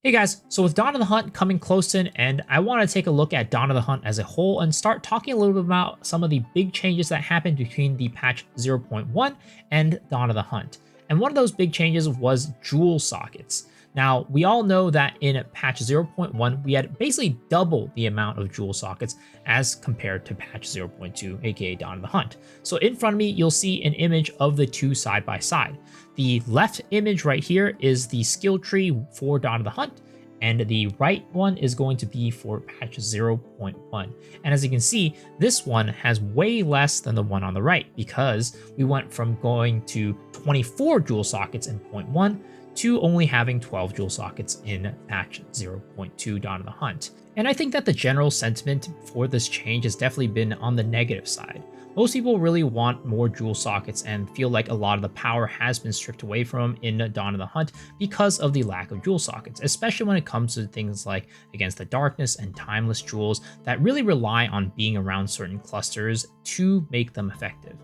Hey guys, so with Dawn of the Hunt coming close to an end, I want to take a look at Dawn of the Hunt as a whole and start talking a little bit about some of the big changes that happened between the patch 0.1 and Dawn of the Hunt. And one of those big changes was jewel sockets. Now, we all know that in patch 0.1, we had basically double the amount of jewel sockets as compared to patch 0.2, aka Dawn of the Hunt. So in front of me, you'll see an image of the two side by side. The left image right here is the skill tree for Dawn of the Hunt, and the right one is going to be for patch 0.1. And as you can see, this one has way less than the one on the right because we went from going to 24 jewel sockets in 0.1 to only having 12 jewel sockets in patch 0.2 Dawn of the Hunt. And I think that the general sentiment for this change has definitely been on the negative side. Most people really want more jewel sockets and feel like a lot of the power has been stripped away from in Dawn of the Hunt because of the lack of jewel sockets, especially when it comes to things like Against the Darkness and Timeless jewels that really rely on being around certain clusters to make them effective.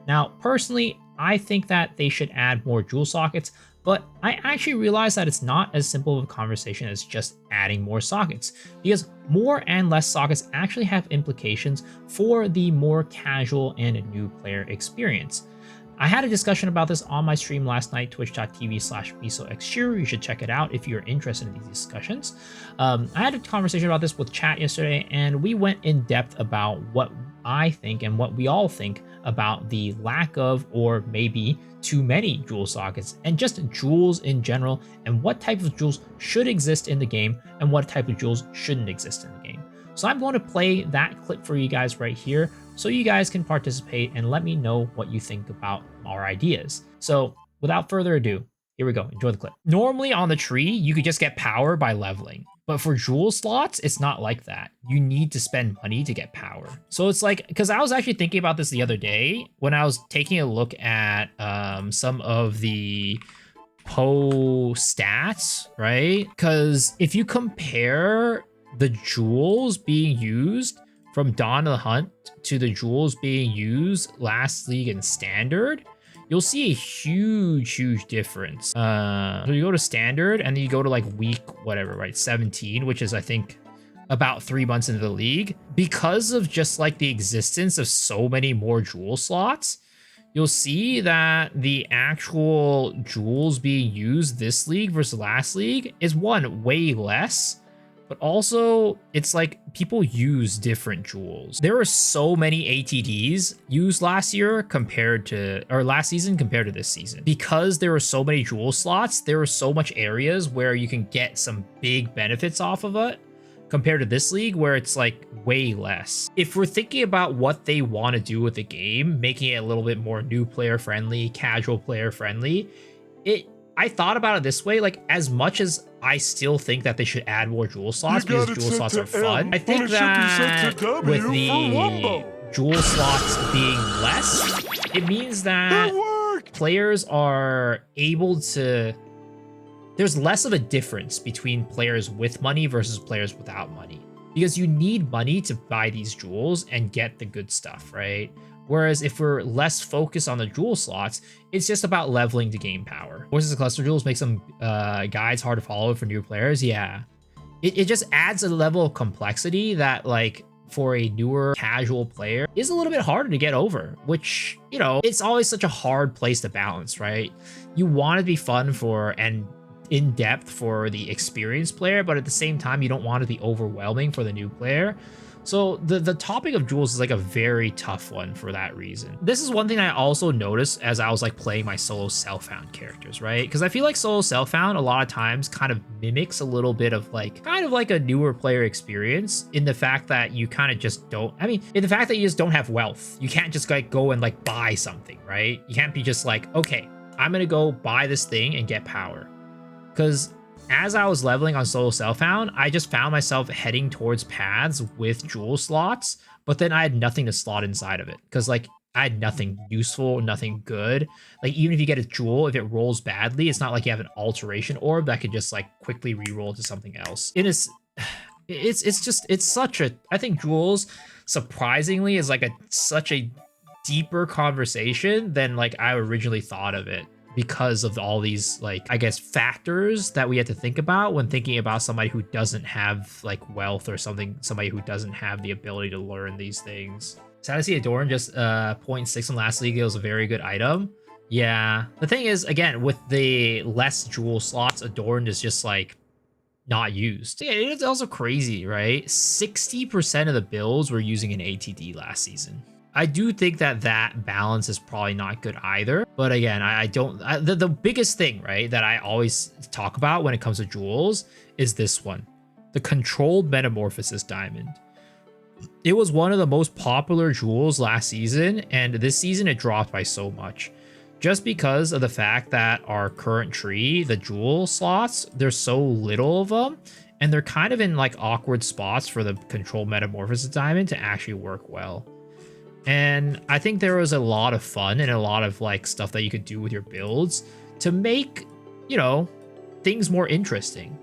Now, personally, I think that they should add more jewel sockets, but I actually realize that it's not as simple of a conversation as just adding more sockets, because more and less sockets actually have implications for the more casual and new player experience. I had a discussion about this on my stream last night, twitch.tv/misoxshiro. You should check it out if you're interested in these discussions. I had a conversation about this with chat yesterday, and we went in depth about what I think and what we all think about the lack of, or maybe too many jewel sockets, and just jewels in general, and what type of jewels should exist in the game and what type of jewels shouldn't exist in the game. So I'm going to play that clip for you guys right here so you guys can participate and let me know what you think about our ideas. So without further ado, here we go. Enjoy the clip. Normally on the tree, you could just get power by leveling. But for jewel slots, it's not like that. You need to spend money to get power. So it's like, because I was actually thinking about this the other day when I was taking a look at some of the POE stats, right? Because if you compare the jewels being used from Dawn of the Hunt to the jewels being used last league and standard, you'll see a huge difference. So you go to standard and then you go to like week whatever, right? 17, which is I think about 3 months into the league. Because of just like the existence of so many more jewel slots, you'll see that the actual jewels being used this league versus last league is one, way less. But also, it's like people use different jewels. There were so many ATDs used last season compared to this season. Because there were so many jewel slots, there were so much areas where you can get some big benefits off of it compared to this league where it's like way less. If we're thinking about what they want to do with the game, making it a little bit more new player friendly, casual player friendly, I thought about it this way, like as much as I still think that they should add more jewel slots because jewel slots are fun, I think that with the jewel slots being less, it means that players are able to, there's less of a difference between players with money versus players without money, because you need money to buy these jewels and get the good stuff, right? Whereas if we're less focused on the jewel slots, it's just about leveling to gain power. Voices of Cluster Jewels make some guides hard to follow for new players. Yeah, it just adds a level of complexity that, like, for a newer casual player is a little bit harder to get over, which, you know, it's always such a hard place to balance, right? You want it to be fun for and in depth for the experienced player, but at the same time, you don't want it to be overwhelming for the new player. So the topic of jewels is like a very tough one for that reason. This is one thing I also noticed as I was like playing my solo self-found characters, right? Because I feel like solo self-found a lot of times kind of mimics a little bit of like, kind of like a newer player experience in the fact that you kind of just don't, in the fact that you just don't have wealth. You can't just like go and like buy something, right? You can't be just like, okay, I'm gonna go buy this thing and get power. Because as I was leveling on solo self-found, I just found myself heading towards paths with jewel slots, but then I had nothing to slot inside of it because like I had nothing useful, nothing good. Like even if you get a jewel, if it rolls badly, it's not like you have an alteration orb that could just like quickly reroll to something else. It's such a, I think jewels surprisingly is like such a deeper conversation than like I originally thought of it. because of all these, like, I guess, factors that we have to think about when thinking about somebody who doesn't have like wealth or something, somebody who doesn't have the ability to learn these things. Sad to see Adorn just 0.6 in last league. It was a very good item. Yeah, the thing is, again, with the less jewel slots, Adorn is just like not used. Yeah, it's also crazy, right? 60% of the builds were using an ATD last season. I do think that that balance is probably not good either. But again, I don't. The biggest thing, right, that I always talk about when it comes to jewels is this one, the controlled metamorphosis diamond. It was one of the most popular jewels last season, and this season it dropped by so much. Just because of the fact that our current tree, the jewel slots, there's so little of them, and they're kind of in like awkward spots for the controlled metamorphosis diamond to actually work well. And I think there was a lot of fun and a lot of like stuff that you could do with your builds to make, you know, things more interesting.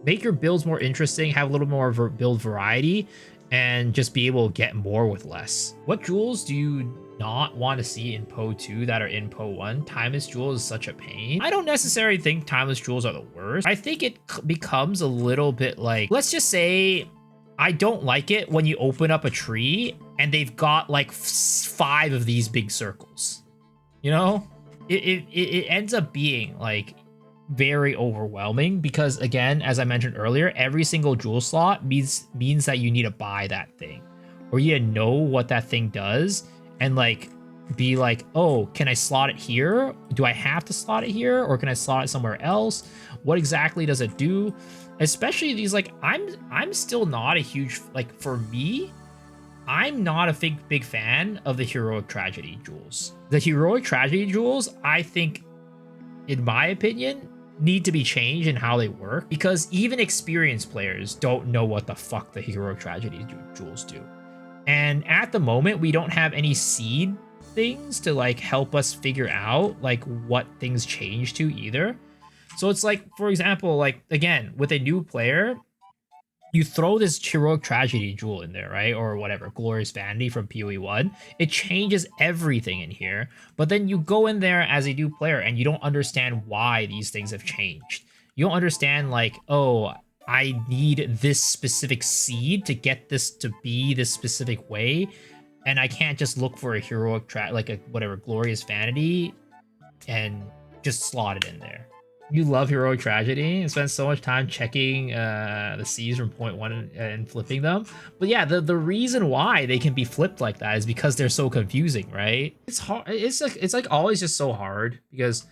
Make your builds more interesting, have a little more build variety, and just be able to get more with less. What jewels do you not want to see in POE 2 that are in POE 1? Timeless jewels is such a pain. I don't necessarily think timeless jewels are the worst. I think it becomes a little bit like, let's just say, I don't like it when you open up a tree and they've got like 5 of these big circles. You know, it ends up being like very overwhelming because, again, as I mentioned earlier, every single jewel slot means that you need to buy that thing, or you need to know what that thing does and like be like, oh, can I slot it here? Do I have to slot it here, or can I slot it somewhere else? What exactly does it do? Especially these, like, I'm still not a huge, like, for me, I'm not a big fan of the heroic tragedy jewels. The heroic tragedy jewels, I think, in my opinion, need to be changed in how they work, because even experienced players don't know what the fuck the heroic tragedy jewels do. And at the moment, we don't have any seed things to like help us figure out like what things change to either. So it's like, for example, like, again, with a new player, you throw this heroic tragedy jewel in there, right? Or whatever, glorious vanity from POE 1. It changes everything in here. But then you go in there as a new player and you don't understand why these things have changed. You don't understand, like, oh, I need this specific seed to get this to be this specific way, and I can't just look for a heroic like a whatever glorious vanity and just slot it in there. You love heroic tragedy and spend so much time checking the C's from point 1 and flipping them. But yeah, the reason why they can be flipped like that is because they're so confusing, right? It's hard. It's like always just so hard because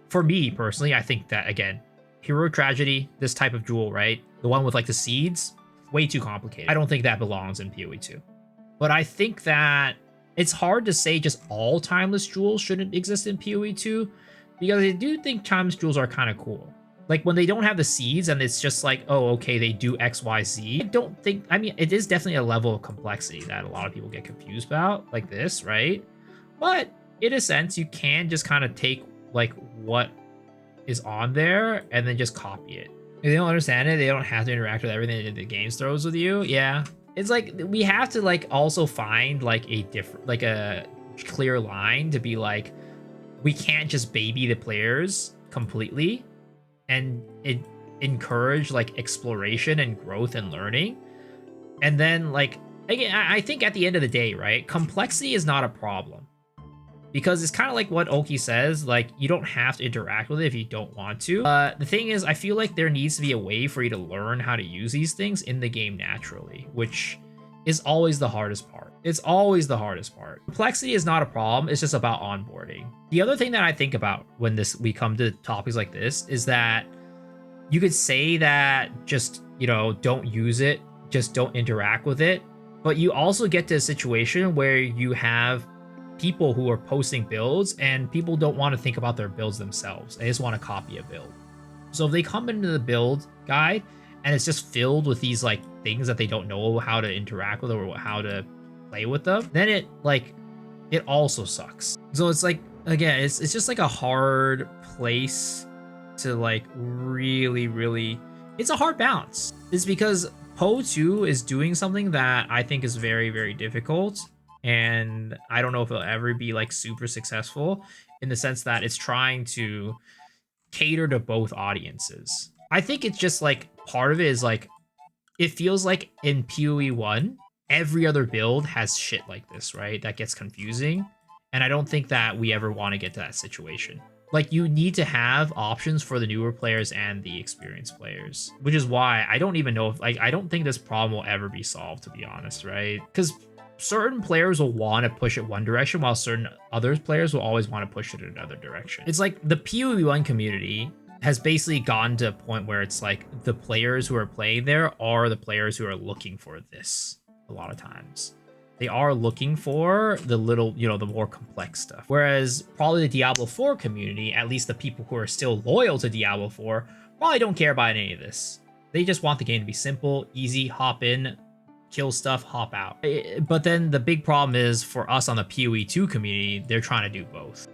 for me personally, I think that, again, heroic tragedy, this type of jewel, right? The one with like the seeds, way too complicated. I don't think that belongs in POE 2. But I think that it's hard to say just all timeless jewels shouldn't exist in POE 2, because I do think timeless jewels are kind of cool. Like when they don't have the seeds and it's just like, oh, okay, they do X, Y, Z. I don't think, I mean, it is definitely a level of complexity that a lot of people get confused about, like this, right? But in a sense, you can just kind of take like what is on there and then just copy it. If they don't understand it, they don't have to interact with everything that the game throws with you. Yeah. It's like we have to like also find like a different, like a clear line to be like, we can't just baby the players completely and encourage like exploration and growth and learning. And then, like, again, I think at the end of the day, right, complexity is not a problem, because it's kind of like what Oki says, like, you don't have to interact with it if you don't want to. The thing is, I feel like there needs to be a way for you to learn how to use these things in the game naturally, which is always the hardest part. It's always the hardest part. Complexity is not a problem. It's just about onboarding. The other thing that I think about when we come to topics like this is that you could say that just, you know, don't use it, just don't interact with it. But you also get to a situation where you have people who are posting builds and people don't want to think about their builds themselves. They just want to copy a build. So if they come into the build guide and it's just filled with these like things that they don't know how to interact with or how to play with them, then it also sucks. So it's like, again, it's just like a hard place to like really, it's a hard balance. It's because POE 2 is doing something that I think is very, very difficult, And I don't know if it'll ever be like super successful in the sense that it's trying to cater to both audiences. I think it's just like part of it is like it feels like in PoE 1, every other build has shit like this, right? That gets confusing. And I don't think that we ever want to get to that situation. Like, you need to have options for the newer players and the experienced players, which is why I don't even know if, like, I don't think this problem will ever be solved, to be honest, right? Because certain players will want to push it one direction, while certain other players will always want to push it in another direction. It's like the PoE 1 community has basically gotten to a point where it's like the players who are playing there are the players who are looking for this a lot of times. They are looking for the little, the more complex stuff. Whereas probably the Diablo 4 community, at least the people who are still loyal to Diablo 4, probably don't care about any of this. They just want the game to be simple, easy, hop in, kill stuff, hop out. But then the big problem is for us on the PoE 2 community, they're trying to do both.